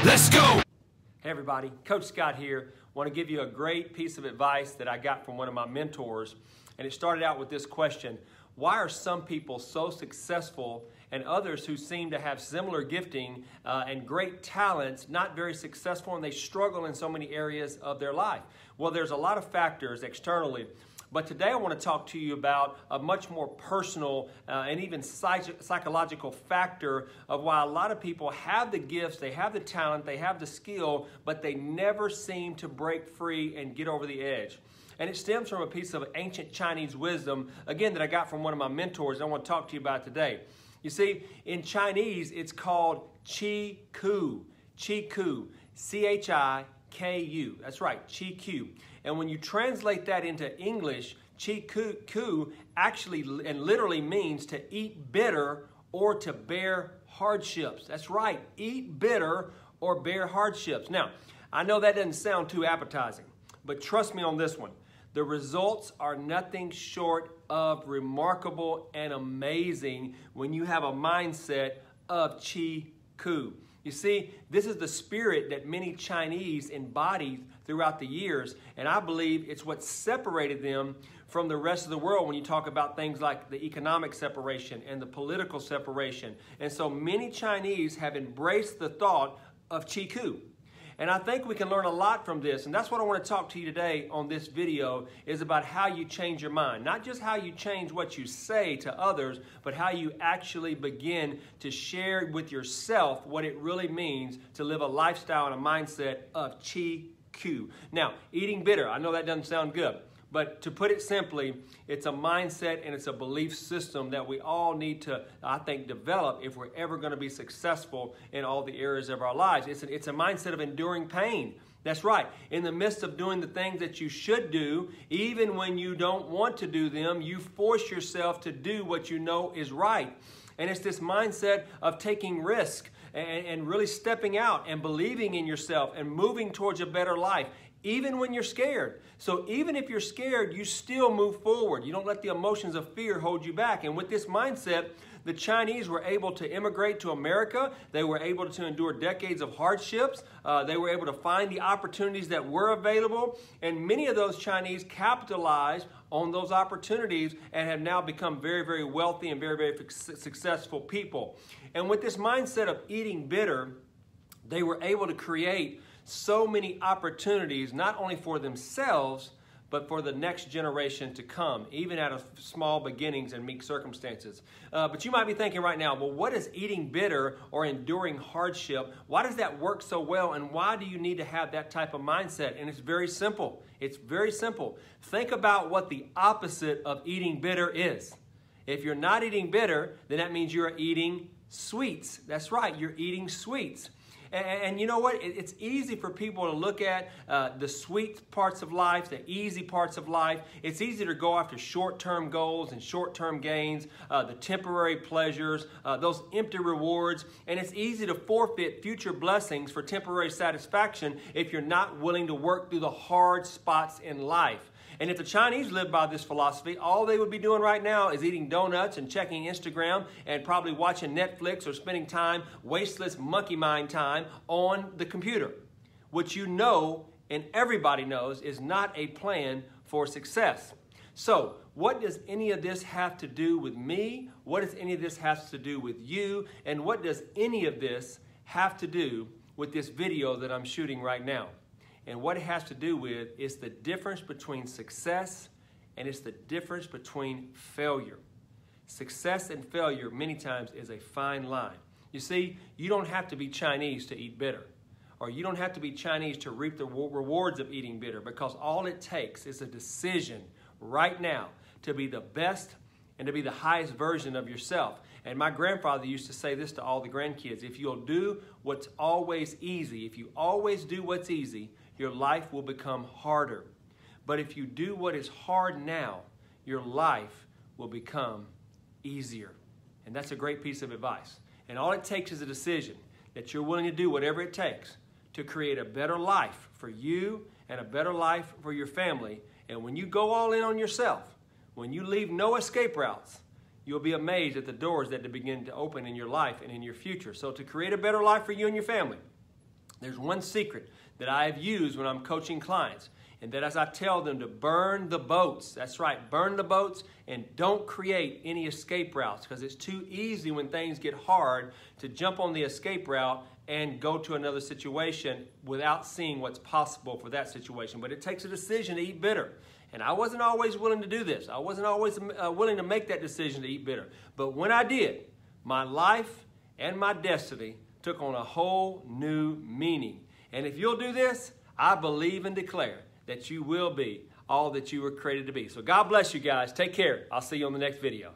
Let's go! Hey everybody, Coach Scott here. Want to give you a great piece of advice that I got from one of my mentors, and it started out with this question: why are some people so successful and others who seem to have similar gifting and great talents not very successful, and they struggle in so many areas of their life? Well, there's a lot of factors externally, but today I want to talk to you about a much more personal and even psychological factor of why a lot of people have the gifts, they have the talent, they have the skill, but they never seem to break free and get over the edge. And it stems from a piece of ancient Chinese wisdom, again, that I got from one of my mentors, and I want to talk to you about today. You see, in Chinese, it's called Qi Ku. Qi Ku. C-H-I-K-U. That's right, Qi Ku. And when you translate that into English, Qi Ku actually and literally means to eat bitter or to bear hardships. That's right, eat bitter or bear hardships. Now, I know that doesn't sound too appetizing, but trust me on this one. The results are nothing short of remarkable and amazing when you have a mindset of Qi Ku. You see, this is the spirit that many Chinese embodied throughout the years, and I believe it's what separated them from the rest of the world when you talk about things like the economic separation and the political separation. And so many Chinese have embraced the thought of Qi Ku. And I think we can learn a lot from this, and that's what I want to talk to you today on this video, is about how you change your mind. Not just how you change what you say to others, but how you actually begin to share with yourself what it really means to live a lifestyle and a mindset of Qi Ku. Now, eating bitter, I know that doesn't sound good, but to put it simply, it's a mindset and it's a belief system that we all need to, I think, develop if we're ever going to be successful in all the areas of our lives. It's a mindset of enduring pain. That's right. In the midst of doing the things that you should do, even when you don't want to do them, you force yourself to do what you know is right. And it's this mindset of taking risk and really stepping out and believing in yourself and moving towards a better life, even when you're scared. So even if you're scared, you still move forward. You don't let the emotions of fear hold you back. And with this mindset, the Chinese were able to immigrate to America. They were able to endure decades of hardships. They were able to find the opportunities that were available. And many of those Chinese capitalized on those opportunities and have now become very, very wealthy and very, very successful people. And with this mindset of eating bitter, they were able to create so many opportunities, not only for themselves, but for the next generation to come, even out of small beginnings and meek circumstances. But you might be thinking right now, well, what is eating bitter or enduring hardship? Why does that work so well, and why do you need to have that type of mindset? And it's very simple. It's very simple. Think about what the opposite of eating bitter is. If you're not eating bitter, then that means you're eating sweets. That's right, you're eating sweets. And you know what? It's easy for people to look at the sweet parts of life, the easy parts of life. It's easy to go after short-term goals and short-term gains, the temporary pleasures, those empty rewards. And it's easy to forfeit future blessings for temporary satisfaction if you're not willing to work through the hard spots in life. And if the Chinese lived by this philosophy, all they would be doing right now is eating donuts and checking Instagram and probably watching Netflix or spending time, wasteless monkey mind time, on the computer, which you know and everybody knows is not a plan for success. So, what does any of this have to do with me? What does any of this have to do with you? And what does any of this have to do with this video that I'm shooting right now? And what it has to do with is the difference between success and it's the difference between failure. Success and failure many times is a fine line. You see, you don't have to be Chinese to eat bitter, or you don't have to be Chinese to reap the rewards of eating bitter, because all it takes is a decision right now to be the best and to be the highest version of yourself. And my grandfather used to say this to all the grandkids: if you'll do what's always easy, if you always do what's easy, your life will become harder. But if you do what is hard now, your life will become easier. And that's a great piece of advice. And all it takes is a decision that you're willing to do whatever it takes to create a better life for you and a better life for your family. And when you go all in on yourself, when you leave no escape routes, you'll be amazed at the doors that begin to open in your life and in your future. So to create a better life for you and your family, There's one secret that I have used when I'm coaching clients, and that as I tell them to burn the boats, that's right, burn the boats, and don't create any escape routes, because it's too easy when things get hard to jump on the escape route and go to another situation without seeing what's possible for that situation. But it takes a decision to eat bitter. And I wasn't always willing to do this. I wasn't always willing to make that decision to eat bitter. But when I did, my life and my destiny took on a whole new meaning. And if you'll do this, I believe and declare that you will be all that you were created to be. So God bless you guys. Take care. I'll see you on the next video.